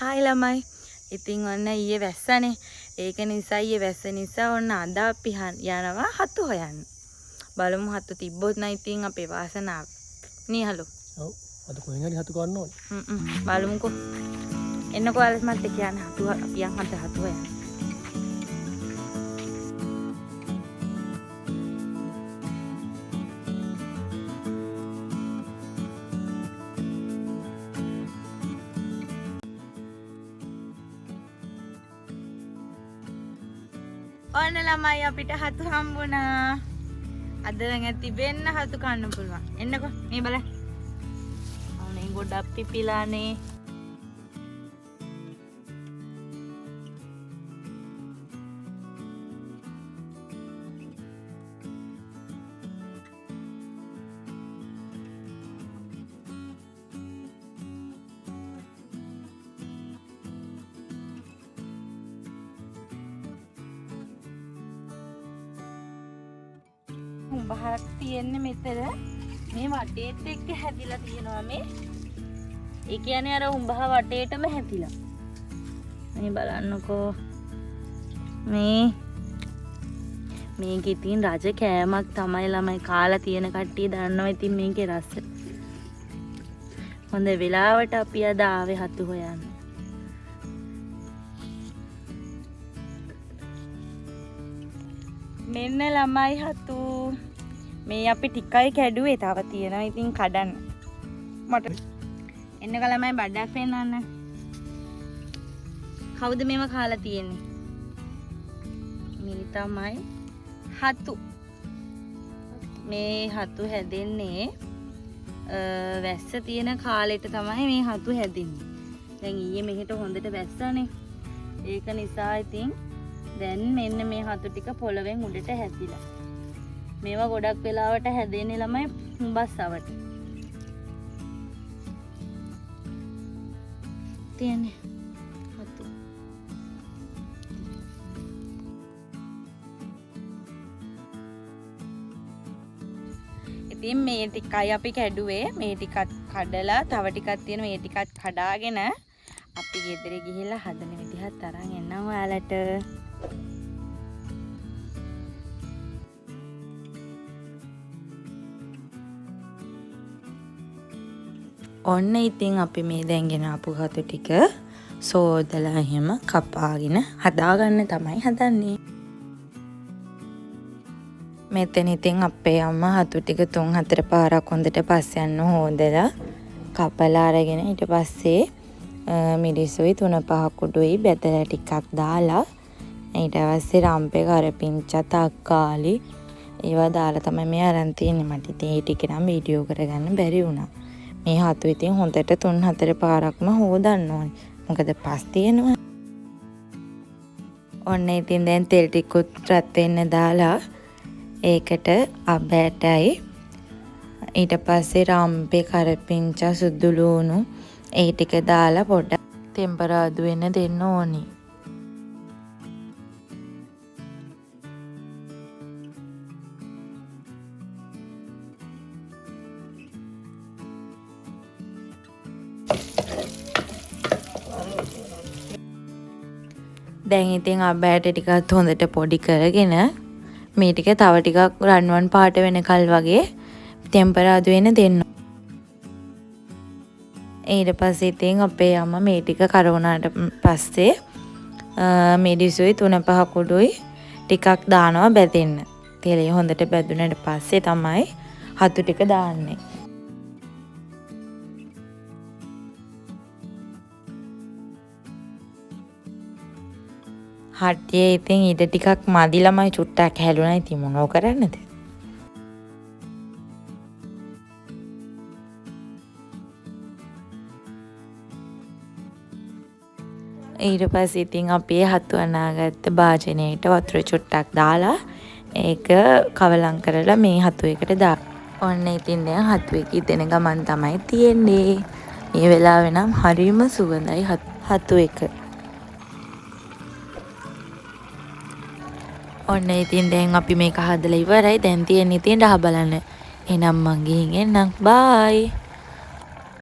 Hi ළමයි. ඉතින් ඔන්න ඊයේ වැස්සනේ. ඒක නිසා ඊයේ වැස්ස නිසා ඔන්න අද අපි යනවා හතු හොයන්න. බලමු හතු තිබ්බොත් නම් ඉතින් අපේ වාසනාව. නිහලු. ඔව්. අද කොහෙන් හරි හතු ගන්න ඕනේ. බලමුකෝ. එන්නකෝ ආලස් මත් එක්ක යන්න හතු අපි යන් හතු හොයන්න. ඔන්න ළමයි අපිට හතු හම්බුණා. අද නම් තිබෙන්න හතු කන්න පුළුවන්. එන්නකෝ මේ බලන්න. අනේ ගොඩක් පිපිලානේ. උඹහක් තියෙන්නේ මෙතන මේ වටේත් එක්ක හැදිලා තියෙනවා මේ. ඒ කියන්නේ අර උඹහ වටේටම හැදිලා. මේ බලන්නකෝ. මේක ඉතින් රජ කෑමක් තමයි ළමයි කාලා තියෙන කට්ටිය දන්නවා ඉතින් මේකේ රස. හොඳ වෙලාවට අපි අද ආවේ හතු හොයන්න. මෙන්න ළමයි හතු. මේ අපි ටිකයි කැඩුවේ තව තියෙනවා ඉතින් කඩන්න. මට එන්නක ළමයි බඩක් පෙන්නන්න. කවුද මේව කාලා තියෙන්නේ? මේ තමයි හතු. මේ හතු හැදෙන්නේ වැස්ස තියෙන කාලෙට තමයි මේ හතු හැදෙන්නේ. දැන් ඊයේ මෙහෙට හොඳට වැස්සනේ. ඒක නිසා ඉතින් දැන් මෙන්න මේ හතු ටික පොළවෙන් උඩට හැදිලා. මේවා ගොඩක් වෙලාවට හැදෙන්නේ ළමයි හුඹස්සවට. තියන්නේ හතු. ඉතින් මේ ටිකයි අපි කැඩුවේ. මේ ටිකත් කඩලා තව ටිකක් තියෙන මේ ටිකත් කඩාගෙන අපි ගෙදර ගිහිල්ලා හදන විදිහත් අරන් එන්නම් ඔයාලට. ඔන්න ඉතින් අපි මේ දැන්ගෙන ආපු හතු ටික සෝදලා එහෙම කපාගෙන හදාගන්න තමයි හදන්නේ. මෙතන ඉතින් අපේ අම්මා හතු ටික 3-4 පාරක් හොඳට පස්සෙන්න හොදලා කපලා අරගෙන ඊට පස්සේ මිරිසුයි 3-5 කුඩුයි බෙදලා ටිකක් දාලා ඊට පස්සේ රම්පේ කරපිංචා තක්කාලි ඒවා දාලා තමයි මේ අරන් තියන්නේ. මට ඉතින් ඒ ටික නම් වීඩියෝ කරගන්න බැරි වුණා. මේ හතු ඉතින් හොඳට 3-4 පාරක්ම හොදන්න ඕනේ. මොකද පස් තියෙනවා. ඔන්න ඉතින් දැන් තෙල් ටිකුත් රත් වෙන්න දාලා ඒකට අබෑටයි ඊට පස්සේ රම්පේ කරපිංචා සුදු ලුණු ඒ ටික දාලා පොඩ්ඩක් ටෙම්පරාදු වෙන්න දෙන්න ඕනි. දැන් ඉතින් අබෑට ටිකත් හොඳට පොඩි කරගෙන මේ ටික තව ටිකක් රන්වන් පාට වෙනකල් වගේ ටෙම්පරාදු වෙන්න දෙන්න. ඊට පස්සේ ඉතින් අපේ අම්මා මේ ටික කරවුණාට පස්සේ මිරිසුයි 3-5 කුඩුයි ටිකක් දානවා බැදෙන්න. තෙලේ හොඳට බැදුනට පස්සේ තමයි හතු ටික දාන්නේ. හට්ටියේ ඉතින් ඊට ටිකක් මදි ළමයි චුට්ටක් හැලුණා. ඉතින් මොනව කරන්නද? ඊට පස්සේ ඉතින් අපි හතු අනාගත්ත භාජනයේට වතුර චුට්ටක් දාලා ඒක කවලම් කරලා මේ හතු එකට දාන්න. ඔන්න ඉතින් දැන් හතු එක ඉදෙන ගමන් තමයි තියෙන්නේ. මේ වෙලාවේ නම් හරිම සුවඳයි හතු එක. ඔන්න ඉතින් දැන් අපි මේක හදලා ඉවරයි. දැන් තියෙන්නේ ඉතින් රහ බලන්න. එහෙනම් මං ගිහින් එන්නම්. බයි.